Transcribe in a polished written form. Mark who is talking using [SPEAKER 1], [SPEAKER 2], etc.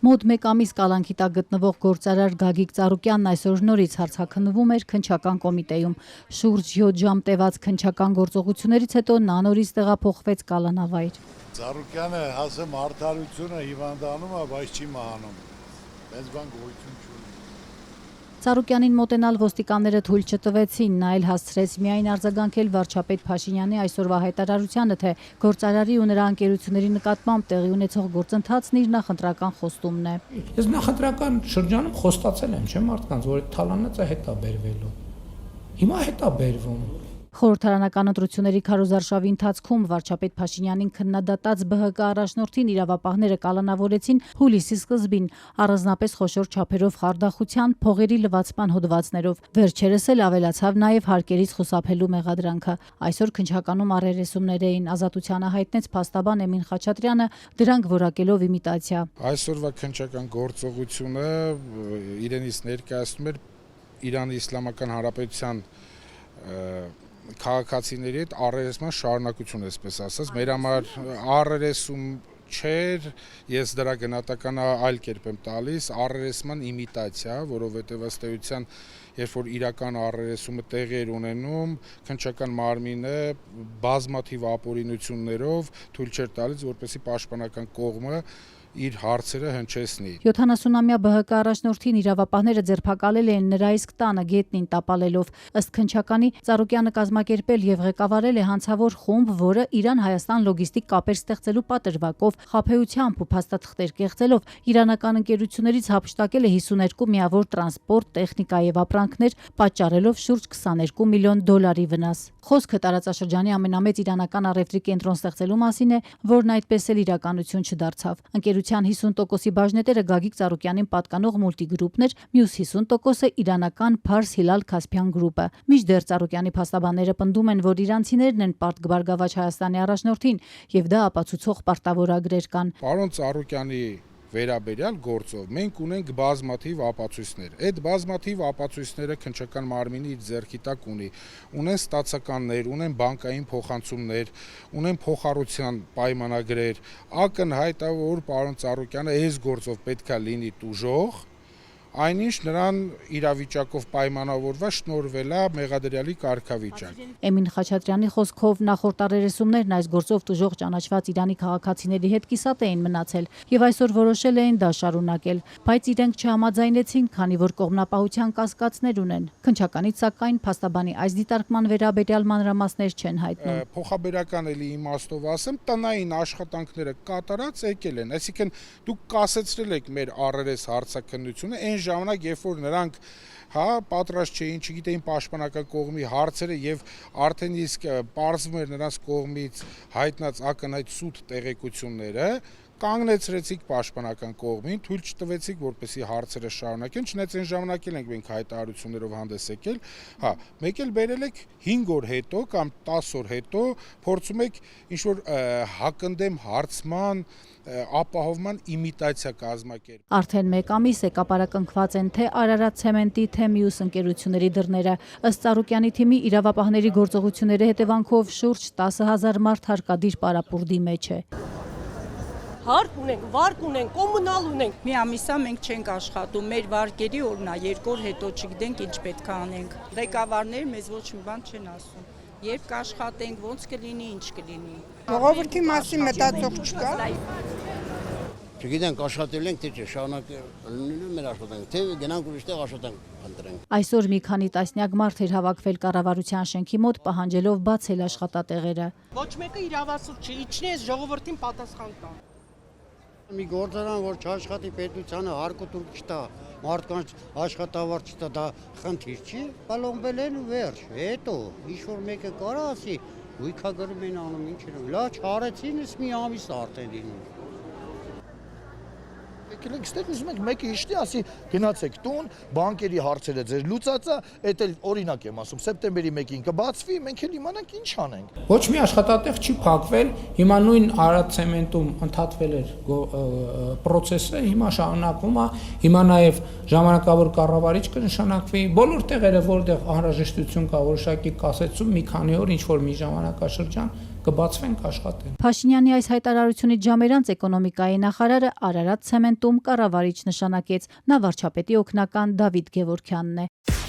[SPEAKER 1] Մոտ մեկ ամիս կալանքի տակ գտնվող գործարար Գագիկ Ծառուկյանն այսօր նորից հարցաքննվում էր քննչական կոմիտեում։ Շուրջ 7 ժամ տևած քննչական գործողություններից հետո նա նորից տեղափոխվեց կալանավայր։
[SPEAKER 2] Ծառուկյանը ասեմ արդարությունը հիվանդանում է, բայց չի մահանում։ Մեծ բան գոյություն չունի։
[SPEAKER 1] Ծառուկյանին մոտենալ ոստիկանները թույլ չտվեցին, նա էլ հասցրեց միայն արձագանքել վարչապետ Փաշինյանի այսօրվա հայտարարությանը, թե գործարարի ու նրա ընկերությունների նկատմամբ տեղի ունեցող գործընթացն իր նախընտրական խոստումն է։
[SPEAKER 3] Ես նախընտրական շրջանում խոստացել եմ, չէ՞ մարդկանց, որ թալանացը հետա բերվելու։ Հիմա հետա բերվում։
[SPEAKER 1] Խորհրդարանական ընտրությունների քարոզարշավի ընթացքում վարչապետ Փաշինյանին քննադատած ԲՀԿ առաջնորդին իրավապահները կալանավորեցին հուլիսի սկզբին, առանձնապես խոշոր չափերով խարդախության, փողերի լվացման հոդվածներով։ Վերջերս էլ ավելացավ նաև հարկերից խուսափելու մեղադրանքը։ Այսօր քննչականում առերեսումներ էին, Ազատությանը հայտնեց փաստաբան Էմին Խաչատրյանը, դրանք որակելով իմիտացիա։
[SPEAKER 4] Այսօրվա քննչական գործողությունը իրենից ներկայացնում էր Իրանի Իսլամական Հանրապետության քաղաքացիների հետ առերեսման շարունակություն, այսպես ասած, մեր համար առերեսում չէր, ես դրա գնահատականը այլ կերպ եմ տալիս, առերեսման իմիտացիա, որովհետև ըստ էության, երբ որ իրական առերեսումը տեղի էր ունենում, քննչական մարմինը բազմաթիվ ապօրինություններով թույլ չէր տալիս, որպեսզի պաշտպանական կողմը իր հարցերը հնչեցնի։
[SPEAKER 1] 70-ամյա ԲՀԿ առաջնորդին իրավապահները ձերբակալել են նրա իսկ տանը գետնին տապալելով։ Ըստ քննչականի, Ծառուկյանը կազմակերպել եւ ղեկավարել է հանցավոր խումբ, որը Իրան-Հայաստան լոգիստիկ կապեր ստեղծելու պատրվակով, խաբեությամբ ու փաստաթղթեր կեղծելով իրանական ընկերություններից հափշտակել է 52 միավոր տրանսպորտ, տեխնիկա եւ ապրանքներ, պատճառելով շուրջ $22 միլիոն վնաս։ Խոսքը տարածաշրջանի ամենամեծ իրանական առևտրի կենտրոն ստեղծելու մասին է, որն այդպես էլ իրականություն չդարձավ։ Ընկերության 50%-ի բաժնետերը Գագիկ Ծառուկյանին պատկանող մուլտիգրուպն էր, մյուս 50%-ը իրանական Փարս Հիլալ Քասփյան գրուպը։ Մինչդեռ Ծառուկյանի փաստաբանները պնդում են, որ իրանցիներն են պարտգբարգավաճ Հայաստանի առաջնորդին, եւ դա ապացուցող պարտավորագրեր կան։
[SPEAKER 4] Պարոն Ծառուկյանի վերաբերյալ գործով մենք ունենք բազմաթիվ ապացույցներ։ Այդ բազմաթիվ ապացույցները քննչական մարմինի ձեռքի տակ ունեն ստացականներ, ունեն բանկային փոխանցումներ, ունեն փոխառության պայմանագրեր։ Ակնհայտ է, որ պարոն Ծառուկյանը այս գործով պետքա լինի տուժող, այնինչ նրան իրավիճակով պայմանավորված շնորհվել է մեղադրյալի կարգավիճակ։
[SPEAKER 1] Էմին Խաչատրյանի խոսքով նախորդ առերեսումներն այս գործով տուժող ճանաչված Իրանի քաղաքացիների հետ կիսատ էին մնացել եւ այսօր որոշել էին դա շարունակել, բայց իրենք չհամաձայնեցին, քանի որ կողմնապահության կասկածներ ունեն։ Քննչականից սակայն փաստաբանի այս դիտարկման վերաբերյալ մանրամասներ չեն հայտնում։
[SPEAKER 4] Փոխաբերական էլի իմաստով ասեմ, տնային աշխատանքները կատարած եկել են, այսինքն դուք կասեցրել եք մեր առերես հարցաքննությունը այն ժամանակ, երբ որ նրանք պատրաստ չէին, չգիտեին պաշտպանական կողմի հարցերը եւ արդեն իսկ պարզվում էր նրանց կողմից հայտնած ակնհայտ սուտ տեղեկությունները, կանգնեցրեցիք պաշտպանական կողմին, թույլ չտվեցիք, որպեսզի հարցերը շարունակեն, չնայած այն ժամանակ էլ ենք մենք հայտարարություններով հանդես եկել, մեկ էլ բերել եք 5 օր հետո կամ 10 օր հետո փորձում եք ինչ-որ հակընդդեմ հարցման ապահովման իմիտացիա կազմակերպել։
[SPEAKER 1] Արդեն մեկ ամիս է կապարակնքված են թե Արարատ ցեմենտի, թե մյուս ընկերությունների դռները։ Ըստ Ծառուկյանի թիմի իրավապահների գործողությունների հետևանքով շուրջ 10,000 մարդ հարկադիր պարապուրդի մեջ է։
[SPEAKER 5] Հարկ ունենք, վարկ ունենք, կոմունալ ունենք։
[SPEAKER 6] Մի ամիսա մենք չենք աշխատում, մեր վարկերի օրնա 2 օր հետո չգիտենք ինչ պետք է անենք։ Ղեկավարները մեզ ոչ մի բան չեն ասում։ Երբ կաշխատենք, ոնց կլինի, ինչ կլինի։
[SPEAKER 7] Ժողովրդի մասին մտածող չկա։
[SPEAKER 8] Չգիտենք աշխատել ենք, թե չէ, շարունակելու մեր աշխատանքը, թե գնանք ուրիշտեղ աշխատանք ընտրենք։
[SPEAKER 1] Այսօր մի քանի տասնյակ մարդ էր հավաքվել կառավարության շենքի մոտ, պահանջելով բացել աշխատատեղերը։
[SPEAKER 5] Ոչ մեկը իրավասու չի, իջնի այս ժողովրդին պատասխան տա։
[SPEAKER 8] Մի գործարան, որ չաշխատի պետությանը հարկուտուր չտա, մարդկանց աշխատավարձ չտա, դա խնդիր չի, բալոնվել են ու վերջ։ Հետո ինչ-որ մեկը կարա ասի, գույքա գրում են անում, ինչ են, լա չարեցին, ես մի ամիս արդեն լինում։
[SPEAKER 9] Եկել ենք ստեղ ուզում ենք մեկը իշտի ասի գնացեք տուն, բանկերի հարցերը ձեր լուծածա, էդ էլ օրինակ եմ ասում, սեպտեմբերի 1-ին կբացվի, մենք էլ իմանանք ինչ անենք։
[SPEAKER 3] Ոչ մի աշխատատեղ չի փակվել, հիմա նույն Արարատ ցեմենտում ընդհատվել էր process-ը, հիմա շարունակվում է, հիմա նաև ժամանակավոր կառավարիչ կնշանակվի, բոլոր տեղերը որտեղ անհրաժեշտություն կա որոշակի կասեցում մի քանի օր ինչ որ մի ժամանակաշրջան կբացվեն, կաշխատեն։
[SPEAKER 1] Փաշինյանի այս հայտարարությունից ժամեր անց էկոնոմիկայի նախարարը Արարատ ցեմենտում կառավարիչ նշանակեց։ Նա վարչապետի օգնական Դավիթ Գևորգյանն է։